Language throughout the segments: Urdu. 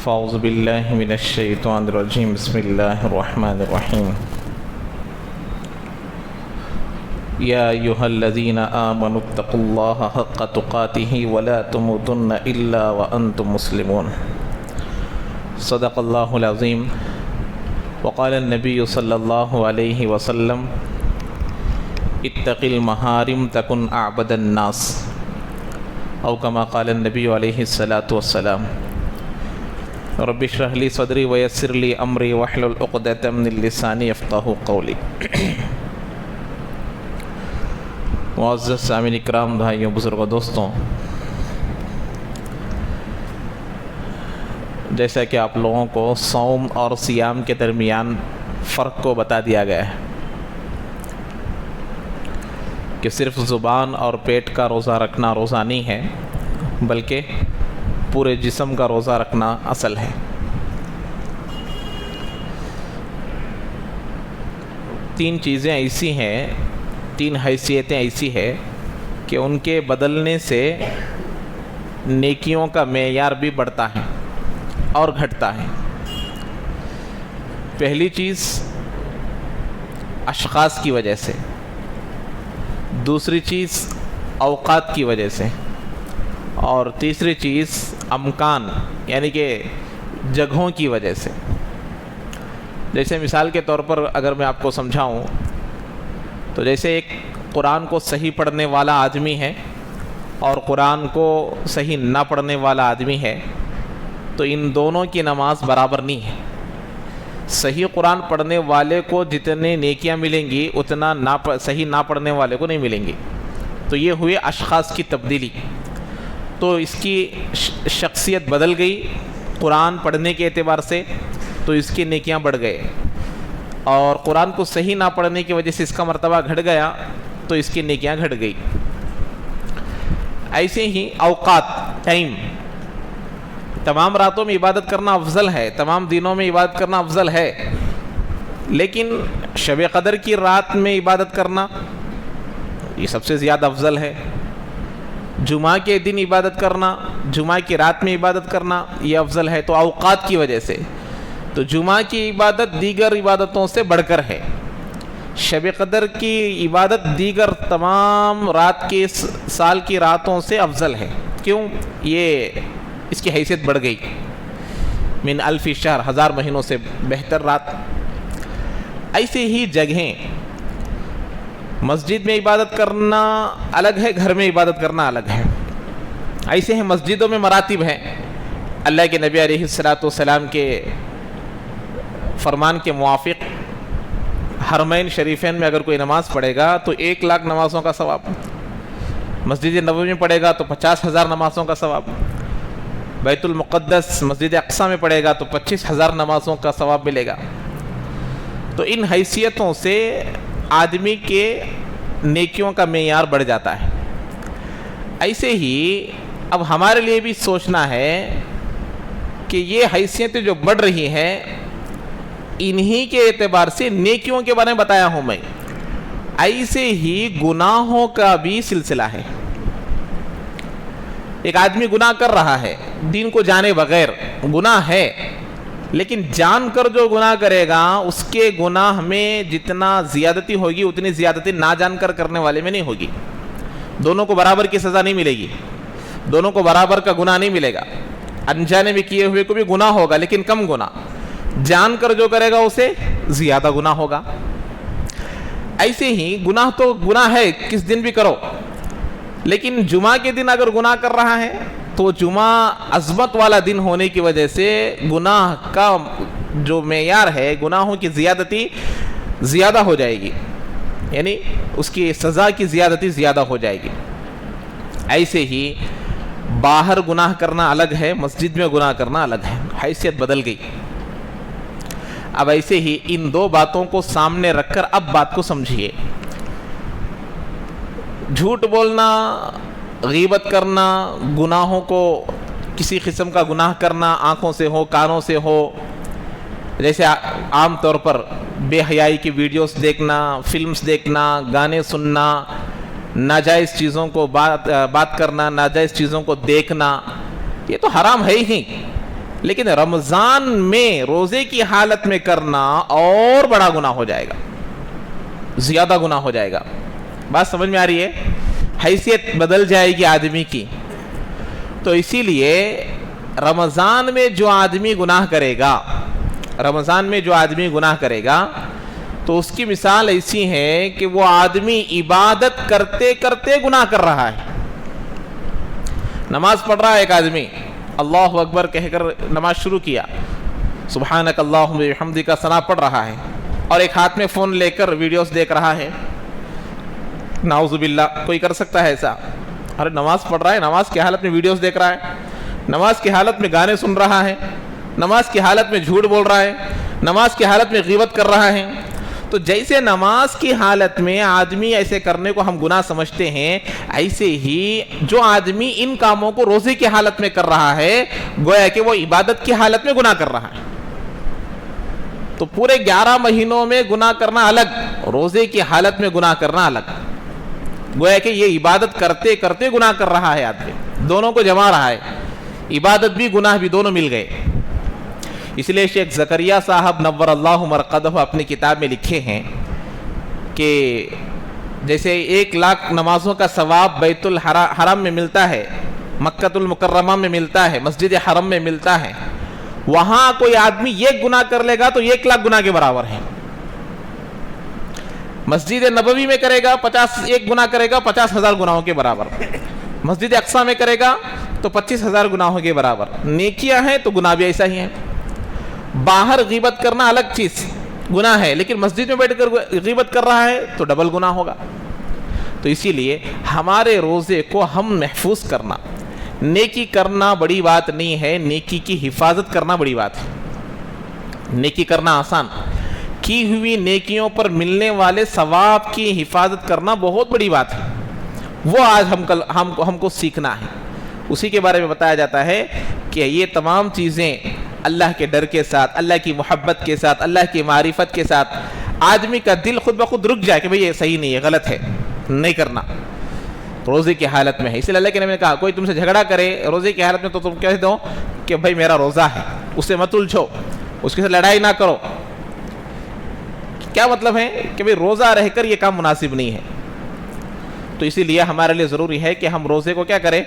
فاعوذ باللہ من الشیطان الرجیم بسم اللہ الرحمن الرحیم یا ایہا الذین آمنوا اتقوا اللہ حق تقاتہ ولا تموتن الا وانتم مسلمون صدق اللہ العظیم وقال النبی صلی اللہ علیہ وسلم اتق المحارم تکن اعبد الناس او کما قال النبی علیہ الصلاۃ والسلام رب اشرح لی صدری ویسر لی امری واحلل عقدۃ من لسانی یفقہوا قولی۔ معزز سامعین اکرام، بھائیوں، بزرگوں، دوستوں، جیسا کہ آپ لوگوں کو صوم اور صیام کے درمیان فرق کو بتا دیا گیا ہے کہ صرف زبان اور پیٹ کا روزہ رکھنا روزہ نہیں ہے، بلکہ پورے جسم کا روزہ رکھنا اصل ہے۔ تین چیزیں ایسی ہیں، تین حیثیتیں ایسی ہیں کہ ان کے بدلنے سے نیکیوں کا معیار بھی بڑھتا ہے اور گھٹتا ہے۔ پہلی چیز اشخاص کی وجہ سے، دوسری چیز اوقات کی وجہ سے، اور تیسری چیز امکان یعنی کہ جگہوں کی وجہ سے۔ جیسے مثال کے طور پر اگر میں آپ کو سمجھاؤں تو جیسے ایک قرآن کو صحیح پڑھنے والا آدمی ہے اور قرآن کو صحیح نہ پڑھنے والا آدمی ہے، تو ان دونوں کی نماز برابر نہیں ہے۔ صحیح قرآن پڑھنے والے کو جتنے نیکیاں ملیں گی اتنا صحیح نہ پڑھنے والے کو نہیں ملیں گی۔ تو یہ ہوئی اشخاص کی تبدیلی۔ تو اس کی شخصیت بدل گئی قرآن پڑھنے کے اعتبار سے، تو اس کی نیکیاں بڑھ گئے، اور قرآن کو صحیح نہ پڑھنے کی وجہ سے اس کا مرتبہ گھٹ گیا تو اس کی نیکیاں گھٹ گئی۔ ایسے ہی اوقات، ٹائم، تمام راتوں میں عبادت کرنا افضل ہے، تمام دنوں میں عبادت کرنا افضل ہے، لیکن شب قدر کی رات میں عبادت کرنا یہ سب سے زیادہ افضل ہے۔ جمعہ کے دن عبادت کرنا، جمعہ کی رات میں عبادت کرنا یہ افضل ہے۔ تو اوقات کی وجہ سے تو جمعہ کی عبادت دیگر عبادتوں سے بڑھ کر ہے، شب قدر کی عبادت دیگر تمام رات کے سال کی راتوں سے افضل ہے۔ کیوں؟ یہ اس کی حیثیت بڑھ گئی، من الف شہر، 1000 مہینوں سے بہتر رات۔ ایسے ہی جگہیں، مسجد میں عبادت کرنا الگ ہے، گھر میں عبادت کرنا الگ ہے۔ ایسے ہیں مسجدوں میں مراتب ہیں۔ اللہ کے نبی علیہ الصلاۃ والسلام کے فرمان کے موافق حرمین شریفین میں اگر کوئی نماز پڑھے گا تو 1,00,000 نمازوں کا ثواب، مسجد نبوی میں پڑھے گا تو 50,000 نمازوں کا ثواب، بیت المقدس مسجد اقصیٰ میں پڑھے گا تو 25,000 نمازوں کا ثواب ملے گا۔ تو ان حیثیتوں سے آدمی کے نیکیوں کا معیار بڑھ جاتا ہے۔ ایسے ہی اب ہمارے لیے بھی سوچنا ہے کہ یہ حیثیتیں جو بڑھ رہی ہیں انہی کے اعتبار سے نیکیوں کے بارے میں بتایا ہوں میں، ایسے ہی گناہوں کا بھی سلسلہ ہے۔ ایک آدمی گناہ کر رہا ہے دین کو جانے بغیر، گناہ ہے، لیکن جان کر جو گناہ کرے گا اس کے گناہ میں جتنا زیادتی ہوگی اتنی زیادتی نہ جان کر کرنے والے میں نہیں ہوگی۔ دونوں کو برابر کی سزا نہیں ملے گی، دونوں کو برابر کا گناہ نہیں ملے گا۔ انجانے میں کیے ہوئے کو بھی گناہ ہوگا لیکن کم گناہ، جان کر جو کرے گا اسے زیادہ گناہ ہوگا۔ ایسے ہی گناہ تو گناہ ہے، کس دن بھی کرو، لیکن جمعہ کے دن اگر گناہ کر رہا ہے تو جمعہ عظمت والا دن ہونے کی وجہ سے گناہ کا جو معیار ہے، گناہوں کی زیادتی زیادہ ہو جائے گی، یعنی اس کی سزا کی زیادتی زیادہ ہو جائے گی۔ ایسے ہی باہر گناہ کرنا الگ ہے، مسجد میں گناہ کرنا الگ ہے، حیثیت بدل گئی۔ اب ایسے ہی ان دو باتوں کو سامنے رکھ کر اب بات کو سمجھیے۔ جھوٹ بولنا، غیبت کرنا، گناہوں کو کسی قسم کا گناہ کرنا، آنکھوں سے ہو، کانوں سے ہو، جیسے عام طور پر بے حیائی کی ویڈیوز دیکھنا، فلمز دیکھنا، گانے سننا، ناجائز چیزوں کو بات کرنا، ناجائز چیزوں کو دیکھنا، یہ تو حرام ہے ہی، لیکن رمضان میں روزے کی حالت میں کرنا اور بڑا گناہ ہو جائے گا، زیادہ گناہ ہو جائے گا۔ بات سمجھ میں آ رہی ہے؟ حیثیت بدل جائے گی آدمی کی۔ تو اسی لیے رمضان میں جو آدمی گناہ کرے گا، رمضان میں جو آدمی گناہ کرے گا تو اس کی مثال ایسی ہے کہ وہ آدمی عبادت کرتے کرتے گناہ کر رہا ہے۔ نماز پڑھ رہا ہے ایک آدمی، اللہ اکبر کہہ کر نماز شروع کیا، سبحانک اللہم وبحمدک ثنا پڑھ رہا ہے، اور ایک ہاتھ میں فون لے کر ویڈیوز دیکھ رہا ہے۔ نعوذ باللہ، کوئی کر سکتا ہے ایسا؟ ارے نماز پڑھ رہا ہے، نماز کی حالت میں ویڈیوز دیکھ رہا ہے، نماز کی حالت میں گانے سن رہا ہے، نماز کی حالت میں جھوٹ بول رہا ہے، نماز کی حالت میں غیبت کر رہا ہے۔ تو جیسے نماز کی حالت میں آدمی ایسے کرنے کو ہم گناہ سمجھتے ہیں، ایسے ہی جو آدمی ان کاموں کو روزے کی حالت میں کر رہا ہے، گویا کہ وہ عبادت کی حالت میں گناہ کر رہا ہے۔ تو پورے 11 مہینوں میں گناہ کرنا الگ، روزے کی حالت میں گناہ کرنا الگ۔ گویا کہ یہ عبادت کرتے کرتے گناہ کر رہا ہے آدمی، دونوں کو جما رہا ہے، عبادت بھی گناہ بھی دونوں مل گئے۔ اس لیے شیخ زکریہ صاحب نور اللہ مرقدہ اپنی کتاب میں لکھے ہیں کہ جیسے 1,00,000 نمازوں کا ثواب بیت الحرام میں ملتا ہے، مکہ المکرمہ میں ملتا ہے، مسجد حرم میں ملتا ہے، وہاں کوئی آدمی ایک گناہ کر لے گا تو 1,00,000 گناہ کے برابر ہے۔ مسجد نبوی میں کرے گا 1 گناہ کرے گا 50,000 گناہوں کے برابر، مسجد اقصی میں کرے گا تو 25,000 گناہوں کے برابر۔ نیکیاں ہیں تو گناہ بھی ایسا ہی ہیں۔ باہر غیبت کرنا الگ چیز گناہ ہے، لیکن مسجد میں بیٹھ کر غیبت کر رہا ہے تو ڈبل گناہ ہوگا۔ تو اسی لیے ہمارے روزے کو ہم محفوظ کرنا، نیکی کرنا بڑی بات نہیں ہے، نیکی کی حفاظت کرنا بڑی بات ہے۔ نیکی کرنا آسان، کی ہوئی نیکیوں پر ملنے والے ثواب کی حفاظت کرنا بہت بڑی بات ہے، وہ آج ہم کو سیکھنا ہے۔ اسی کے بارے میں بتایا جاتا ہے کہ یہ تمام چیزیں اللہ کے ڈر کے ساتھ، اللہ کی محبت کے ساتھ، اللہ کی معرفت کے ساتھ آدمی کا دل خود بخود رک جائے کہ بھئی یہ صحیح نہیں ہے، غلط ہے، نہیں کرنا، روزے کی حالت میں ہے۔ اس لیے اللہ کے نبی نے کہا کوئی تم سے جھگڑا کرے روزے کی حالت میں تو تم کہہ دو کہ بھائی میرا روزہ ہے، اس سے مت الجھو، اس کے ساتھ لڑائی نہ کرو۔ کیا مطلب ہے کہ بھئی روزہ رہ کر یہ کام مناسب نہیں ہے۔ تو اسی لیے ہمارے لیے ضروری ہے کہ ہم روزے کو کیا کریں،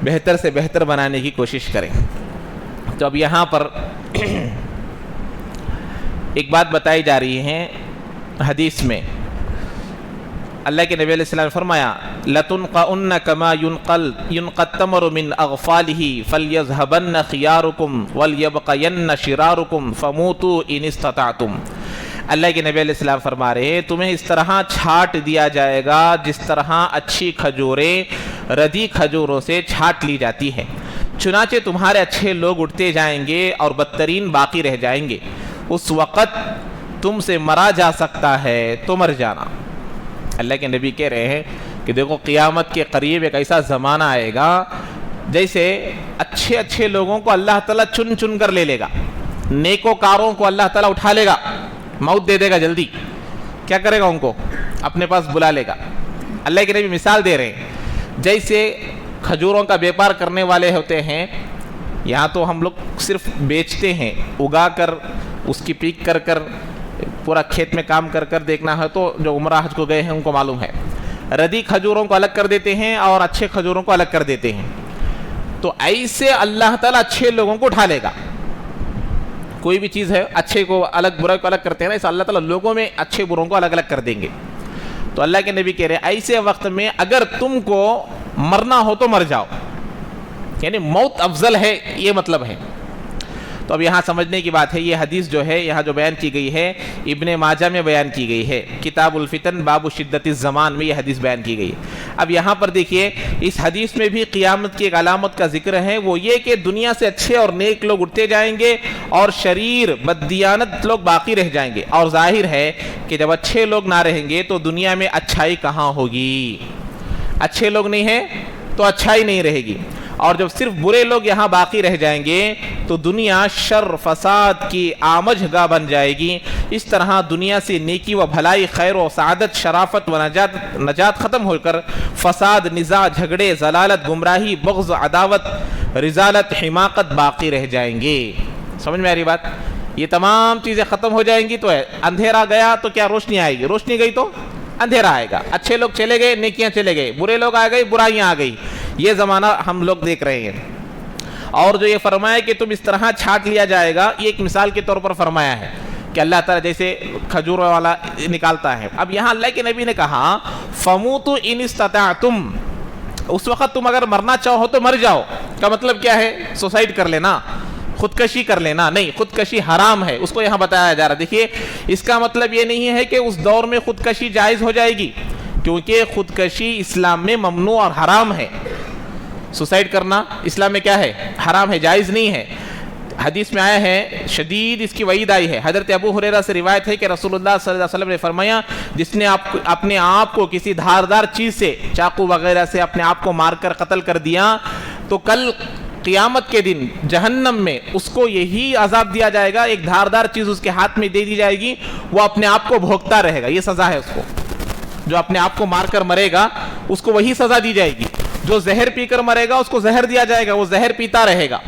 بہتر سے بہتر بنانے کی کوشش کریں۔ تو اب یہاں پر ایک بات بتائی جا رہی ہے حدیث میں، اللہ کے نبی علیہ السلام نے فرمایا لَتُنْقَعُنَّ كَمَا يُنْقَى التَّمْرُ مِنْ أَغْفَالِهِ فَلْيَذْهَبَنَّ خِيَارُكُمْ وَلْيَبْقَيَنَّ شِرَارُكُمْ فَمُوتُوا إِنِ اسْتَطَعْتُمْ۔ اللہ کے نبی علیہ السلام فرما رہے ہیں تمہیں اس طرح چھانٹ دیا جائے گا جس طرح اچھی کھجوریں ردی کھجوروں سے چھانٹ لی جاتی ہے، چنانچہ تمہارے اچھے لوگ اٹھتے جائیں گے اور بدترین باقی رہ جائیں گے، اس وقت تم سے مرا جا سکتا ہے تو مر جانا۔ اللہ کے نبی کہہ رہے ہیں کہ دیکھو قیامت کے قریب ایک ایسا زمانہ آئے گا جیسے اچھے اچھے لوگوں کو اللہ تعالیٰ چن چن کر لے لے گا، نیکوکاروں کو اللہ تعالیٰ اٹھا لے گا، موت دے دے گا جلدی، کیا کرے گا ان کو اپنے پاس بلا لے گا۔ اللہ کے نبی مثال دے رہے ہیں جیسے کھجوروں کا بیپار کرنے والے ہوتے ہیں، یہاں تو ہم لوگ صرف بیچتے ہیں، اگا کر اس کی پیک کر کر پورا کھیت میں کام کر کر دیکھنا ہے تو جو عمرہ حج کو گئے ہیں ان کو معلوم ہے، ردی کھجوروں کو الگ کر دیتے ہیں اور اچھے کھجوروں کو الگ کر دیتے ہیں۔ تو ایسے اللہ تعالیٰ اچھے لوگوں کو اٹھا لے گا، کوئی بھی چیز ہے اچھے کو الگ برے کو الگ کرتے ہیں نا، اس اللہ تعالیٰ لوگوں میں اچھے بروں کو الگ الگ کر دیں گے۔ تو اللہ کے نبی کہہ رہے ہیں ایسے وقت میں اگر تم کو مرنا ہو تو مر جاؤ، یعنی موت افضل ہے، یہ مطلب ہے۔ تو اب یہاں سمجھنے کی بات ہے، یہ حدیث جو ہے یہاں جو بیان کی گئی ہے ابن ماجہ میں بیان کی گئی ہے، کتاب الفتن باب شدت الزمان میں یہ حدیث بیان کی گئی ہے۔ اب یہاں پر دیکھیے اس حدیث میں بھی قیامت کی ایک علامت کا ذکر ہے، وہ یہ کہ دنیا سے اچھے اور نیک لوگ اٹھتے جائیں گے اور شریر بددیانت لوگ باقی رہ جائیں گے، اور ظاہر ہے کہ جب اچھے لوگ نہ رہیں گے تو دنیا میں اچھائی کہاں ہوگی، اچھے لوگ نہیں ہیں تو اچھائی نہیں رہے گی، اور جب صرف برے لوگ یہاں باقی رہ جائیں گے تو دنیا شر فساد کی آمج گاہ بن جائے گی. اس طرح دنیا سے نیکی و بھلائی، خیر و سعادت، شرافت و نجات ختم ہو کر فساد، نزاع، جھگڑے، ضلالت، گمراہی، بغض، عداوت، رذالت، حماقت باقی رہ جائیں گے. سمجھ میں آ رہی بات؟ یہ تمام چیزیں ختم ہو جائیں گی تو اندھیرا گیا تو کیا روشنی آئے گی، روشنی گئی تو اندھیرا آئے گا. اچھے لوگ چلے گئے، نیکیاں چلے گئے، برے لوگ آ گئے، برائیاں آ گئی. یہ زمانہ ہم لوگ دیکھ رہے ہیں. اور جو یہ فرمایا کہ تم اس طرح چھانٹ لیا جائے گا، یہ ایک مثال کے طور پر فرمایا ہے کہ اللہ تعالیٰ جیسے کھجور والا نکالتا ہے. اب یہاں اللہ کے نبی نے کہا فَمُوتُوا إِنِ اسْتَطَعْتُمْ، اس وقت تم اگر مرنا چاہو تو مر جاؤ. کا مطلب کیا ہے؟ سوسائڈ کر لینا، خودکشی کر لینا نہیں. خودکشی حرام ہے، اس کو یہاں بتایا جا رہا ہے. دیکھیے اس کا مطلب یہ نہیں ہے کہ اس دور میں خودکشی جائز ہو جائے گی، کیونکہ خودکشی اسلام میں ممنوع اور حرام ہے. سوسائڈ کرنا اسلام میں کیا ہے؟ حرام ہے، جائز نہیں ہے. حدیث میں آیا ہے، شدید اس کی وعید آئی ہے. حضرت ابو ہریرہ سے روایت ہے کہ رسول اللہ صلی اللہ علیہ وسلم نے فرمایا جس نے اپنے آپ کو کسی دھاردار چیز سے، چاقو وغیرہ سے اپنے آپ کو مار کر قتل کر دیا تو کل قیامت کے دن جہنم میں اس کو یہی عذاب دیا جائے گا. ایک دھاردار چیز اس کے ہاتھ میں دے دی جائے گی، وہ اپنے آپ کو بھوگتا رہے گا. یہ سزا ہے اس کو. جو اپنے آپ کو مار کر مرے گا اس کو وہی سزا دی جائے گی. جو زہر پی کر مرے گا اس کو زہر دیا جائے گا، وہ زہر پیتا رہے گا.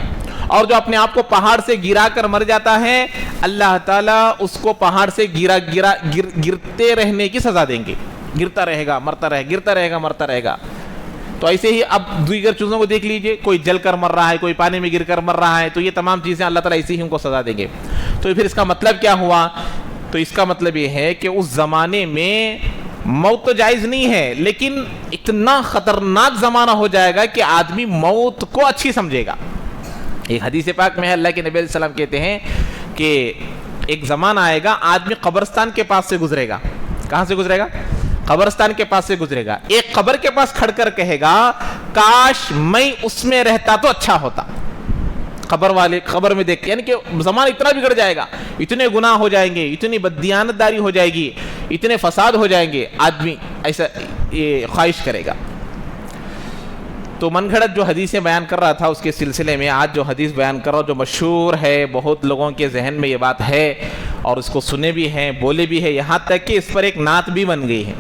اور جو اپنے آپ کو پہاڑ سے گرا کر مر جاتا ہے، اللہ تعالیٰ اس کو پہاڑ سے گرتے رہنے کی سزا دیں گے. گرتا رہے گا، مرتا رہے گا، گرتا رہے گا، مرتا رہے گا. تو ایسے ہی اب دیگر چیزوں کو دیکھ لیجئے، کوئی جل کر مر رہا ہے، کوئی پانی میں گر کر مر رہا ہے، تو یہ تمام چیزیں اللہ تعالیٰ ایسے ہی ان کو سزا دیں گے. تو پھر اس کا مطلب کیا ہوا؟ تو اس کا مطلب یہ ہے کہ اس زمانے میں موت تو جائز نہیں ہے، لیکن اتنا خطرناک زمانہ ہو جائے گا کہ آدمی موت کو اچھی سمجھے گا. ایک حدیث پاک میں اللہ کے نبی علیہ السلام کہتے ہیں کہ ایک زمانہ آئے گا آدمی قبرستان کے پاس سے گزرے گا. کہاں سے گزرے گا؟ قبرستان کے پاس سے گزرے گا. ایک قبر کے پاس کھڑ کر کہے گا کاش میں اس میں رہتا تو اچھا ہوتا. قبر والے قبر میں دیکھ، یعنی کہ زمانہ اتنا بگڑ جائے گا، اتنے گناہ ہو جائیں گے، اتنی بددیانت داری ہو جائے گی، اتنے فساد ہو جائیں گے، آدمی ایسا یہ خواہش کرے گا. تو من گھڑت جو حدیثیں بیان کر رہا تھا اس کے سلسلے میں آج جو حدیث بیان کر رہا ہوں، جو مشہور ہے، بہت لوگوں کے ذہن میں یہ بات ہے اور اس کو سنے بھی ہیں، بولے بھی ہیں، یہاں تک کہ اس پر ایک نعت بھی بن گئی ہے.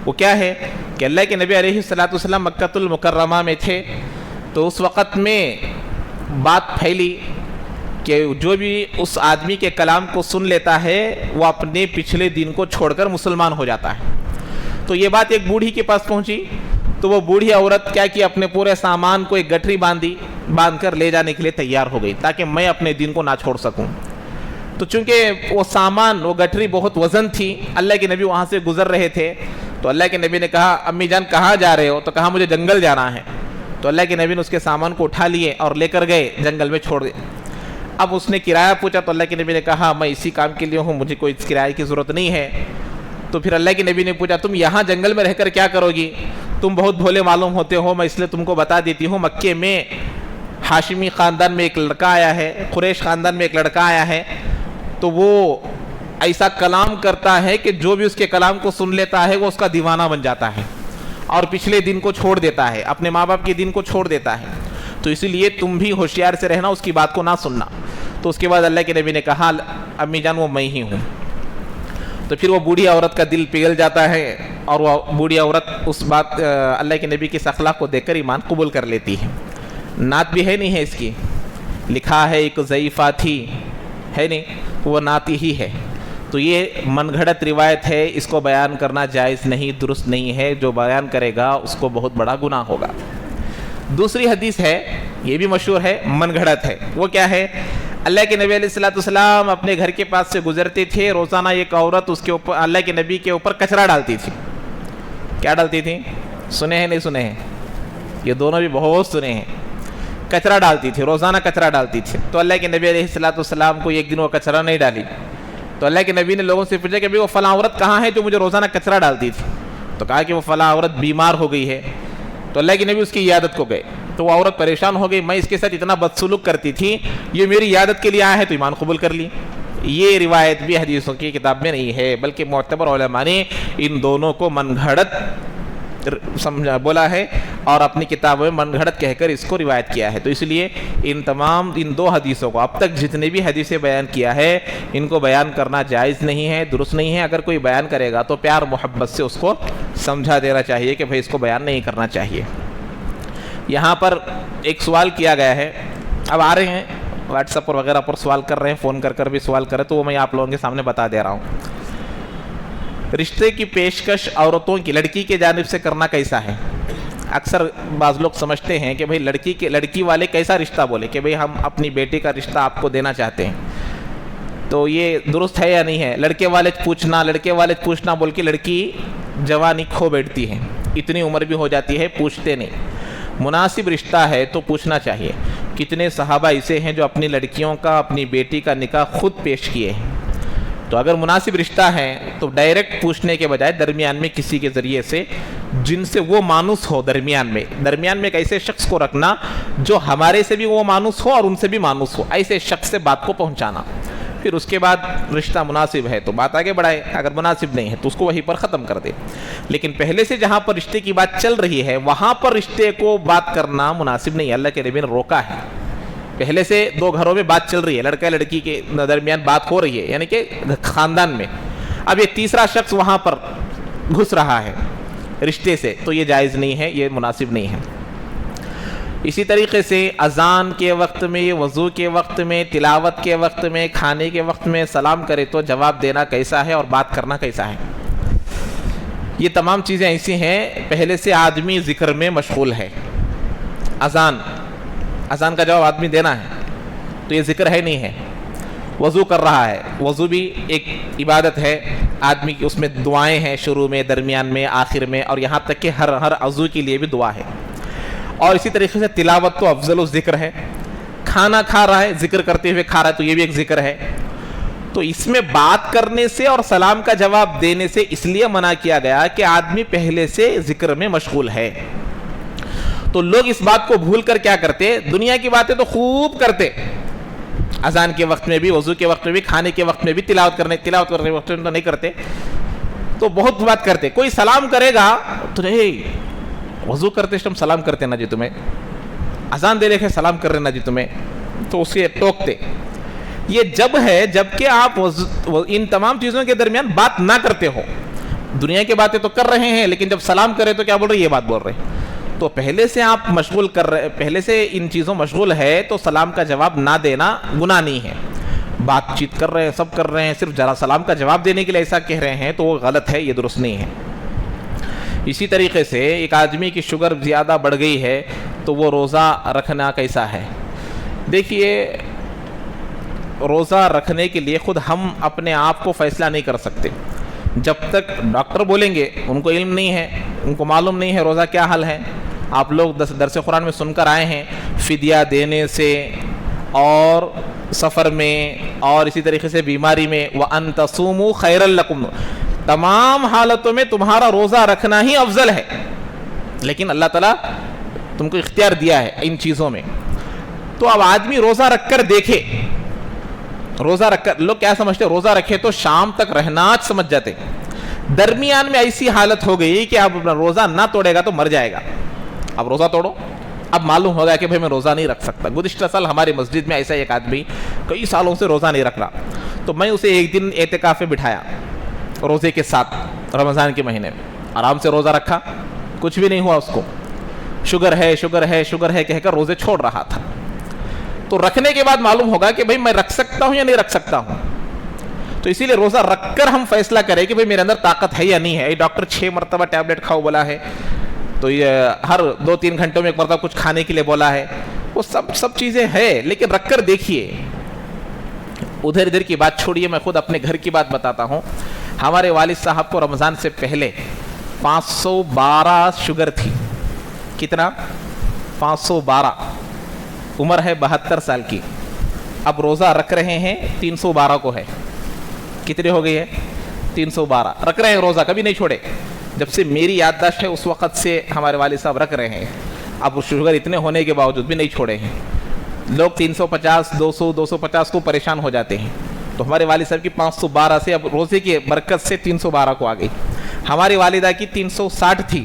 وہ کیا ہے کہ اللہ کے نبی علیہ الصلوۃ والسلام مکہ المکرمہ میں تھے تو اس وقت میں بات پھیلی کہ جو بھی اس آدمی کے کلام کو سن لیتا ہے وہ اپنے پچھلے دین کو چھوڑ کر مسلمان ہو جاتا ہے. تو یہ بات ایک بوڑھی کے پاس پہنچی تو وہ بوڑھی عورت کیا کی، اپنے پورے سامان کو ایک گٹھری باندھ کر لے جانے کے لیے تیار ہو گئی تاکہ میں اپنے دین کو نہ چھوڑ سکوں. تو چونکہ وہ سامان، وہ گٹھری بہت وزن تھی، اللہ کے نبی وہاں سے گزر رہے تھے تو اللہ کے نبی نے کہا امی جان کہاں جا رہے ہو؟ تو کہا مجھے جنگل جانا ہے. تو اللہ کے نبی نے اس کے سامان کو اٹھا لیے اور لے کر گئے، جنگل میں چھوڑ دے. اب اس نے کرایہ پوچھا تو اللہ کے نبی نے کہا میں اسی کام کے لیے ہوں، مجھے کوئی کرایہ کی ضرورت نہیں ہے. تو پھر اللہ کے نبی نے پوچھا تم یہاں جنگل میں رہ کر کیا کرو گی؟ تم بہت بھولے معلوم ہوتے ہو، میں اس لیے تم کو بتا دیتی ہوں. مکے میں ہاشمی خاندان میں ایک لڑکا آیا ہے، قریش خاندان میں ایک لڑکا آیا ہے، تو وہ ایسا کلام کرتا ہے کہ جو بھی اس کے کلام کو سن لیتا ہے وہ اس کا دیوانہ بن جاتا ہے اور پچھلے دن کو چھوڑ دیتا ہے، اپنے ماں باپ کے دین کو چھوڑ دیتا ہے. تو اسی لیے تم بھی ہوشیار سے رہنا، اس کی بات کو نہ سننا. تو اس کے بعد اللہ کے نبی نے کہا امی جان وہ میں ہی ہوں. تو پھر وہ بوڑھی عورت کا دل پگھل جاتا ہے اور وہ بوڑھی عورت اس بات اللہ کے نبی کے اخلاق کو دیکھ کر ایمان قبول کر لیتی ہے. نعت بھی ہے نہیں ہے اس کی، لکھا ہے ایک ضعیفہ تھی، ہے نہیں، وہ نعت ہی ہے. تو یہ من گھڑت روایت ہے، اس کو بیان کرنا جائز نہیں، درست نہیں ہے. جو بیان کرے گا اس کو بہت بڑا گناہ ہوگا. دوسری حدیث ہے، یہ بھی مشہور ہے، من گھڑت ہے. وہ کیا ہے؟ اللہ کے نبی علیہ الصلوۃ والسلام اپنے گھر کے پاس سے گزرتے تھے، روزانہ ایک عورت اس کے اوپر، اللہ کے نبی کے اوپر کچرا ڈالتی تھی. کیا ڈالتی تھی؟ سنے ہیں نہیں سنے ہیں؟ یہ دونوں بھی بہت سنے ہیں. کچرا ڈالتی تھی، روزانہ کچرا ڈالتی تھی. تو اللہ کے نبی علیہ الصلوۃ والسلام کو ایک دن وہ کچرا نہیں ڈالی. تو اللہ کے نبی نے لوگوں سے پوچھا کہ وہ فلاں عورت کہاں ہے جو مجھے روزانہ کچرا ڈالتی تھی؟ تو کہا کہ وہ فلاں عورت بیمار ہو گئی ہے. تو اللہ کے نبی اس کی عیادت کو گئے تو وہ عورت پریشان ہو گئی، میں اس کے ساتھ اتنا بدسلوک کرتی تھی، یہ میری عیادت کے لیے آیا ہے تو ایمان قبول کر لی. یہ روایت بھی حدیثوں کی کتاب میں نہیں ہے، بلکہ معتبر علماء نے ان دونوں کو من گھڑت سمجھا بولا ہے. اور اپنی کتابوں میں من گھڑت کہہ کر اس کو روایت کیا ہے. تو اس لیے ان دو حدیثوں کو اب تک جتنے بھی حدیثیں بیان کیا ہے ان کو بیان کرنا جائز نہیں ہے, درست نہیں ہے. اگر کوئی بیان کرے گا تو پیار محبت سے اس کو سمجھا دینا چاہیے کہ بھئی اس کو بیان نہیں کرنا چاہیے. یہاں پر ایک سوال کیا گیا ہے, اب آ رہے ہیں واٹس ایپ پر وغیرہ پر سوال کر رہے ہیں, فون کر بھی سوال کر رہے ہیں, تو وہ میں آپ لوگوں کے سامنے بتا دے رہا ہوں. رشتے کی پیشکش عورتوں کی لڑکی کے جانب سے کرنا کیسا ہے؟ اکثر بعض لوگ سمجھتے ہیں کہ بھئی لڑکی والے کیسا رشتہ بولے کہ بھئی ہم اپنی بیٹی کا رشتہ آپ کو دینا چاہتے ہیں, تو یہ درست ہے یا نہیں ہے؟ لڑکے والے پوچھنا بول کے لڑکی جوانی کھو بیٹھتی ہے, اتنی عمر بھی ہو جاتی ہے, پوچھتے نہیں. مناسب رشتہ ہے تو پوچھنا چاہیے. کتنے صحابہ ایسے ہیں جو اپنی لڑکیوں کا, اپنی بیٹی کا نکاح خود پیش کیے ہیں. تو اگر مناسب رشتہ ہے تو ڈائریکٹ پوچھنے کے بجائے درمیان میں کسی کے ذریعے سے, جن سے وہ مانوس ہو, درمیان میں ایک ایسے شخص کو رکھنا جو ہمارے سے بھی وہ مانوس ہو اور ان سے بھی مانوس ہو, ایسے شخص سے بات کو پہنچانا. پھر اس کے بعد رشتہ مناسب ہے تو بات آگے بڑھائے, اگر مناسب نہیں ہے تو اس کو وہیں پر ختم کر دے. لیکن پہلے سے جہاں پر رشتے کی بات چل رہی ہے وہاں پر رشتے کو بات کرنا مناسب نہیں ہے. اللہ کے نبی نے روکا ہے. پہلے سے دو گھروں میں بات چل رہی ہے, لڑکا لڑکی کے درمیان بات ہو رہی ہے, یعنی کہ خاندان میں, اب یہ تیسرا شخص وہاں پر گھس رہا ہے رشتے سے, تو یہ جائز نہیں ہے, یہ مناسب نہیں ہے. اسی طریقے سے اذان کے وقت میں, وضو کے وقت میں, تلاوت کے وقت میں, کھانے کے وقت میں سلام کرے تو جواب دینا کیسا ہے اور بات کرنا کیسا ہے؟ یہ تمام چیزیں ایسی ہیں, پہلے سے آدمی ذکر میں مشغول ہے. اذان کا جواب آدمی دینا ہے تو یہ ذکر ہے نہیں ہے. وضو کر رہا ہے, وضو بھی ایک عبادت ہے آدمی کی, اس میں دعائیں ہیں شروع میں, درمیان میں, آخر میں, اور یہاں تک کہ ہر عضو کے لیے بھی دعا ہے. اور اسی طریقے سے تلاوت تو افضل الذکر ہے. کھانا کھا رہا ہے, ذکر کرتے ہوئے کھا رہا ہے, تو یہ بھی ایک ذکر ہے. تو اس میں بات کرنے سے اور سلام کا جواب دینے سے اس لیے منع کیا گیا کہ آدمی پہلے سے ذکر میں مشغول ہے. تو لوگ اس بات کو بھول کر کیا کرتے, دنیا کی باتیں تو خوب کرتے, اذان کے وقت میں بھی, وضو کے وقت میں بھی, کھانے کے وقت میں بھی, تلاوت کرنے کے وقت میں تو نہیں کرتے, تو بہت بات کرتے. کوئی سلام کرے گا تو وضو کرتے ہم سلام کرتے نا جی تمہیں, اذان دے لے کے سلام کر رہے نا جی تمہیں, تو اسے ٹوکتے. یہ جب ہے جب کہ آپ ان تمام چیزوں کے درمیان بات نہ کرتے ہو. دنیا کی باتیں تو کر رہے ہیں, لیکن جب سلام کرے تو کیا بول رہے, یہ بات بول رہے. تو پہلے سے آپ مشغول کر رہے, پہلے سے ان چیزوں مشغول ہے تو سلام کا جواب نہ دینا گناہ نہیں ہے. بات چیت کر رہے ہیں, سب کر رہے ہیں, صرف ذرا سلام کا جواب دینے کے لیے ایسا کہہ رہے ہیں تو وہ غلط ہے, یہ درست نہیں ہے. اسی طریقے سے ایک آدمی کی شوگر زیادہ بڑھ گئی ہے تو وہ روزہ رکھنا کیسا ہے؟ دیکھیے, روزہ رکھنے کے لیے خود ہم اپنے آپ کو فیصلہ نہیں کر سکتے. جب تک ڈاکٹر بولیں گے, ان کو علم نہیں ہے, ان کو معلوم نہیں ہے روزہ کیا حل ہے. آپ لوگ درس قرآن میں سن کر آئے ہیں, فدیہ دینے سے اور سفر میں اور اسی طریقے سے بیماری میں, وَأَن تَصُومُوا خَيْرًا لَكُمْ, تمام حالتوں میں تمہارا روزہ رکھنا ہی افضل ہے. لیکن اللہ تعالیٰ تم کو اختیار دیا ہے ان چیزوں میں. تو اب آدمی روزہ رکھ کر دیکھے, روزہ رکھ کر, لوگ کیا سمجھتے, روزہ رکھے تو شام تک رہنا سمجھ جاتے. درمیان میں ایسی حالت ہو گئی کہ اب روزہ نہ توڑے گا تو مر جائے گا. اب روزہ توڑو, اب معلوم ہوگا کہ بھئی میں روزہ نہیں رکھ سکتا. گزشتہ سال ہماری مسجد میں ایسا ایک آدمی کئی سالوں سے روزہ نہیں رکھ رہا, تو میں اسے ایک دن اعتکاف میں بٹھایا روزے کے ساتھ, رمضان کے مہینے میں آرام سے روزہ رکھا, کچھ بھی نہیں ہوا اس کو. شوگر ہے کہہ کر روزے چھوڑ رہا تھا. تو رکھنے کے بعد معلوم ہوگا کہ بھئی میں رکھ سکتا ہوں یا نہیں رکھ سکتا ہوں. تو اسی لیے روزہ رکھ کر ہم فیصلہ کریں کہ بھئی میرے اندر طاقت ہے یا نہیں ہے. ڈاکٹر 6 مرتبہ ٹیبلٹ کھاؤ بولا ہے, تو یہ ہر 2-3 گھنٹوں میں ایک مرتبہ کچھ کھانے کے لیے بولا ہے. وہ سب چیزیں ہیں, لیکن رکھ کر دیکھیے. ادھر کی بات چھوڑیے, میں خود اپنے گھر کی بات بتاتا ہوں. ہمارے والد صاحب کو رمضان سے پہلے 512 شوگر تھی. کتنا؟ 512. عمر ہے 72 سال کی. اب روزہ رکھ رہے ہیں 312 کو ہے. کتنے ہو گئی ہے؟ 312. رکھ رہے ہیں روزہ, کبھی نہیں چھوڑے. جب سے میری یادداشت ہے اس وقت سے ہمارے والد صاحب رکھ رہے ہیں. اب شوگر اتنے ہونے کے باوجود بھی نہیں چھوڑے ہیں. لوگ 350, 200, 250 کو پریشان ہو جاتے ہیں. تو ہمارے والد صاحب کی 512 سے اب روزے کی برکت سے 312 کو آ گئی. ہماری والدہ کی 360 تھی,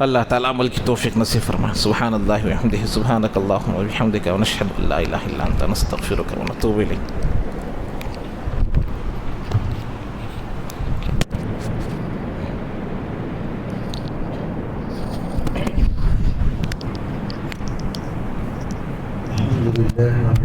اللہ تعالیٰ عمل کی توفیق نصیب فرمائے. سبحان اللہ و بحمدہ، سبحانک اللہم و بحمدک، ونشہد ان لا الہ الا انت، نستغفرک ونتوب الیک. الحمد لله